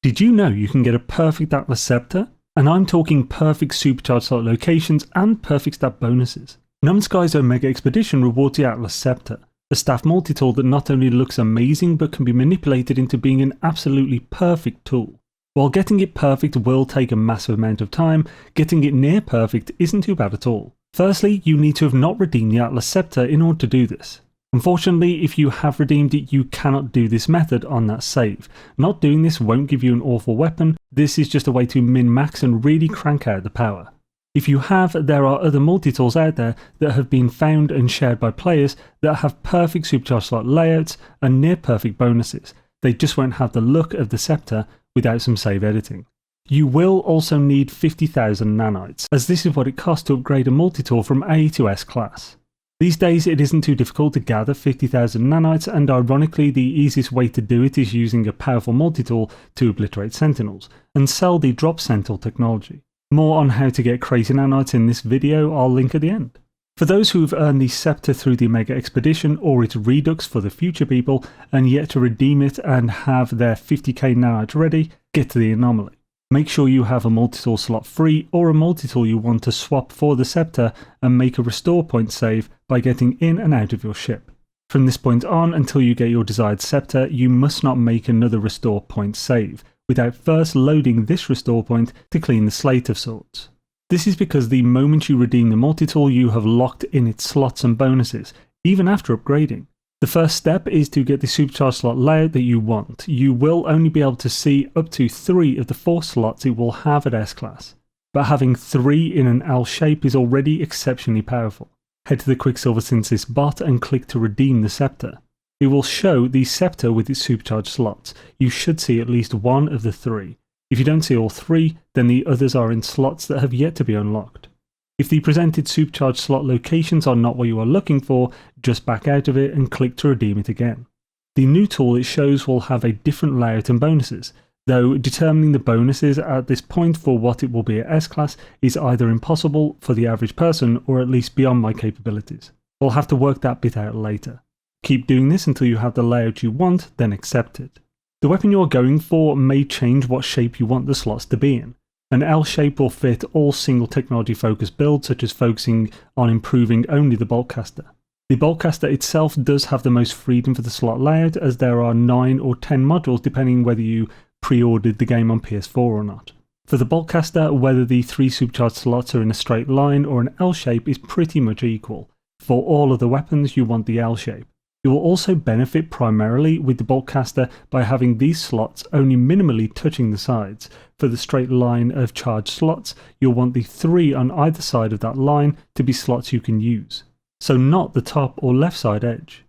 Did you know you can get a perfect Atlas Sceptre? And I'm talking perfect supercharged slot locations and perfect stat bonuses. Numsky's Omega Expedition rewards the Atlas Sceptre, a staff multi-tool that not only looks amazing but can be manipulated into being an absolutely perfect tool. While getting it perfect will take a massive amount of time, getting it near perfect isn't too bad at all. Firstly, you need to have not redeemed the Atlas Sceptre in order to do this. Unfortunately, if you have redeemed it, you cannot do this method on that save. Not doing this won't give you an awful weapon, this is just a way to min-max and really crank out the power. If you have, there are other multi-tools out there that have been found and shared by players that have perfect supercharged slot layouts and near perfect bonuses. They just won't have the look of the Sceptre without some save editing. You will also need 50,000 nanites, as this is what it costs to upgrade a multi-tool from A to S class. These days it isn't too difficult to gather 50,000 nanites, and ironically the easiest way to do it is using a powerful multi-tool to obliterate sentinels, and sell the drop sentinel technology. More on how to get crazy nanites in this video I'll link at the end. For those who have earned the Sceptre through the Omega Expedition or its redux for the future people, and yet to redeem it and have their 50k nanites ready, get to the anomaly. Make sure you have a multi-tool slot free or a multi-tool you want to swap for the Sceptre and make a restore point save by getting in and out of your ship. From this point on until you get your desired Sceptre, you must not make another restore point save, without first loading this restore point to clean the slate of sorts. This is because the moment you redeem the multi-tool you have locked in its slots and bonuses, even after upgrading. The first step is to get the supercharged slot layout that you want. You will only be able to see up to 3 of the 4 slots it will have at S-Class, but having 3 in an L shape is already exceptionally powerful. Head to the Quicksilver Synthesis bot and click to redeem the Sceptre. It will show the Sceptre with its supercharged slots. You should see at least 1 of the 3. If you don't see all 3, then the others are in slots that have yet to be unlocked. If the presented supercharged slot locations are not what you are looking for, just back out of it and click to redeem it again. The new tool it shows will have a different layout and bonuses, though determining the bonuses at this point for what it will be at S-Class is either impossible for the average person or at least beyond my capabilities. We'll have to work that bit out later. Keep doing this until you have the layout you want, then accept it. The weapon you are going for may change what shape you want the slots to be in. An L shape will fit all single technology focused builds, such as focusing on improving only the Boltcaster. The Boltcaster itself does have the most freedom for the slot layout, as there are 9 or 10 modules depending whether you pre-ordered the game on PS4 or not. For the Boltcaster, whether the 3 supercharged slots are in a straight line or an L shape is pretty much equal. For all of the weapons you want the L shape. You will also benefit primarily with the Boltcaster by having these slots only minimally touching the sides. For the straight line of charged slots, you'll want the 3 on either side of that line to be slots you can use, so not the top or left side edge.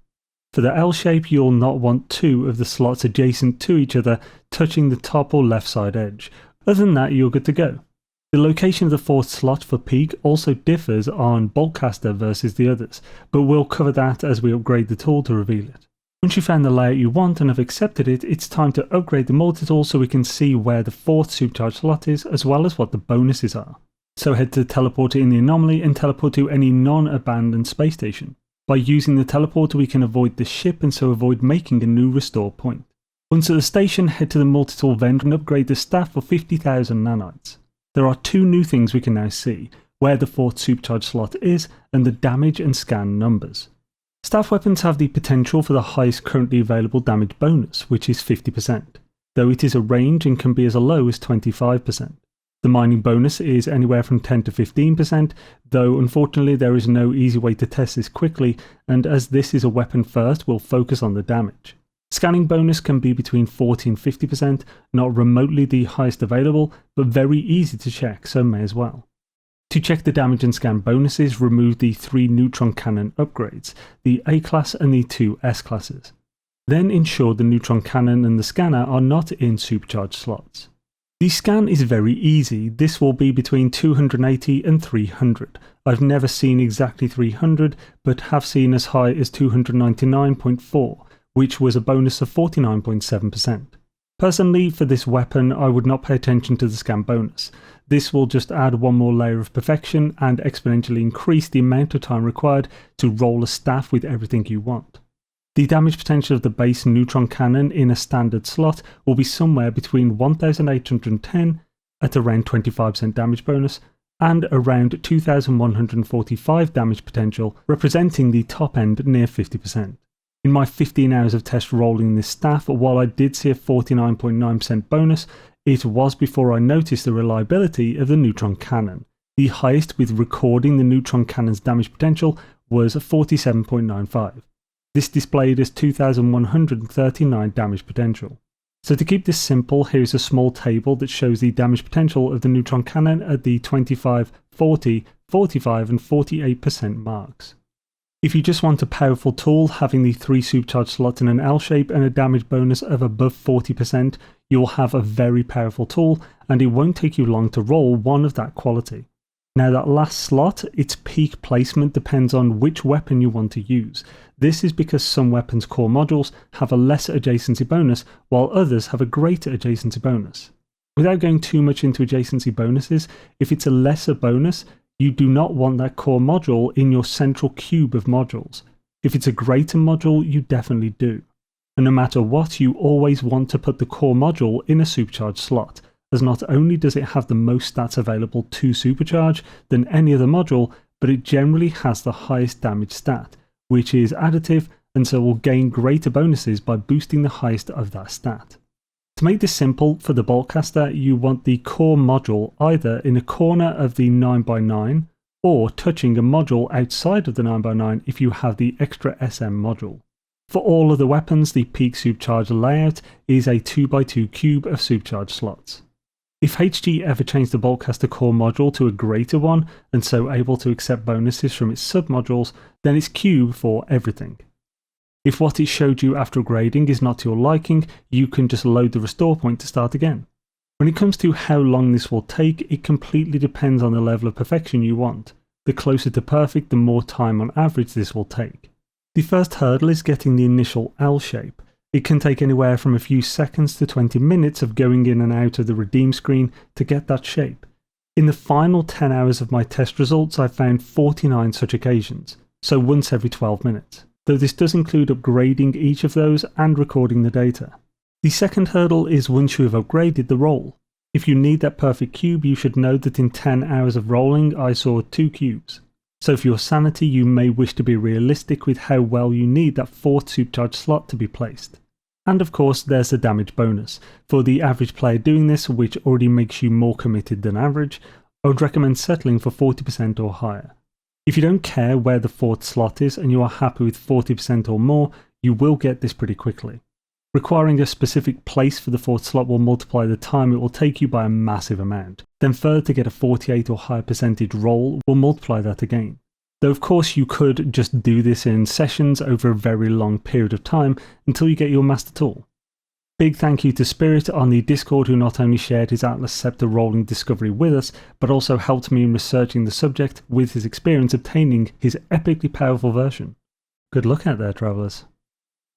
For the L shape, you'll not want 2 of the slots adjacent to each other touching the top or left side edge. Other than that, you're good to go. The location of the 4th slot for peak also differs on Boltcaster versus the others, but we'll cover that as we upgrade the tool to reveal it. Once you've found the layout you want and have accepted it, it's time to upgrade the multi-tool so we can see where the 4th supercharged slot is, as well as what the bonuses are. So head to the teleporter in the anomaly and teleport to any non-abandoned space station. By using the teleporter we can avoid the ship and so avoid making a new restore point. Once at the station, head to the multi-tool vendor and upgrade the staff for 50,000 nanites. There are 2 new things we can now see, where the 4th supercharged slot is and the damage and scan numbers. Staff weapons have the potential for the highest currently available damage bonus, which is 50%, though it is a range and can be as low as 25%. The mining bonus is anywhere from 10 to 15%, though unfortunately there is no easy way to test this quickly, and as this is a weapon first, we'll focus on the damage. Scanning bonus can be between 40 and 50%, not remotely the highest available, but very easy to check, so may as well. To check the damage and scan bonuses, remove the 3 neutron cannon upgrades, the A-class and the 2 S-classes. Then ensure the neutron cannon and the scanner are not in supercharged slots. The scan is very easy, this will be between 280 and 300. I've never seen exactly 300, but have seen as high as 299.4. which was a bonus of 49.7%. Personally, for this weapon, I would not pay attention to the scan bonus. This will just add 1 more layer of perfection and exponentially increase the amount of time required to roll a staff with everything you want. The damage potential of the base neutron cannon in a standard slot will be somewhere between 1810 at around 25% damage bonus and around 2145 damage potential, representing the top end near 50%. In my 15 hours of test rolling this staff, while I did see a 49.9% bonus, it was before I noticed the reliability of the neutron cannon. The highest with recording the neutron cannon's damage potential was 47.95. This displayed as 2139 damage potential. So to keep this simple, here is a small table that shows the damage potential of the neutron cannon at the 25, 40, 45 and 48% marks. If you just want a powerful tool, having the 3 supercharged slots in an L shape and a damage bonus of above 40%, you will have a very powerful tool, and it won't take you long to roll one of that quality. Now that last slot, its peak placement depends on which weapon you want to use. This is because some weapons' core modules have a lesser adjacency bonus, while others have a greater adjacency bonus. Without going too much into adjacency bonuses, if it's a lesser bonus, you do not want that core module in your central cube of modules. If it's a greater module, you definitely do. And no matter what, you always want to put the core module in a supercharged slot, as not only does it have the most stats available to supercharge than any other module, but it generally has the highest damage stat, which is additive and so will gain greater bonuses by boosting the highest of that stat. To make this simple, for the boltcaster, you want the core module either in a corner of the 9x9 or touching a module outside of the 9x9 if you have the extra SM module. For all other weapons, the peak supercharged layout is a 2x2 cube of supercharged slots. If HG ever changed the boltcaster core module to a greater one, and so able to accept bonuses from its submodules, then it's cube for everything. If what it showed you after grading is not to your liking, you can just load the restore point to start again. When it comes to how long this will take, it completely depends on the level of perfection you want. The closer to perfect, the more time on average this will take. The first hurdle is getting the initial L shape. It can take anywhere from a few seconds to 20 minutes of going in and out of the redeem screen to get that shape. In the final 10 hours of my test results, I found 49 such occasions, so once every 12 minutes, though this does include upgrading each of those and recording the data. The second hurdle is once you have upgraded the roll. If you need that perfect cube, you should know that in 10 hours of rolling, I saw 2 cubes. So for your sanity, you may wish to be realistic with how well you need that 4th supercharged slot to be placed. And of course, there's the damage bonus. For the average player doing this, which already makes you more committed than average, I would recommend settling for 40% or higher. If you don't care where the 4th slot is and you are happy with 40% or more, you will get this pretty quickly. Requiring a specific place for the 4th slot will multiply the time it will take you by a massive amount. Then further, to get a 48 or higher percentage roll will multiply that again. Though of course you could just do this in sessions over a very long period of time until you get your master tool. Big thank you to Spirit on the Discord, who not only shared his Atlas Sceptre rolling discovery with us, but also helped me in researching the subject with his experience obtaining his epically powerful version. Good luck out there, travellers.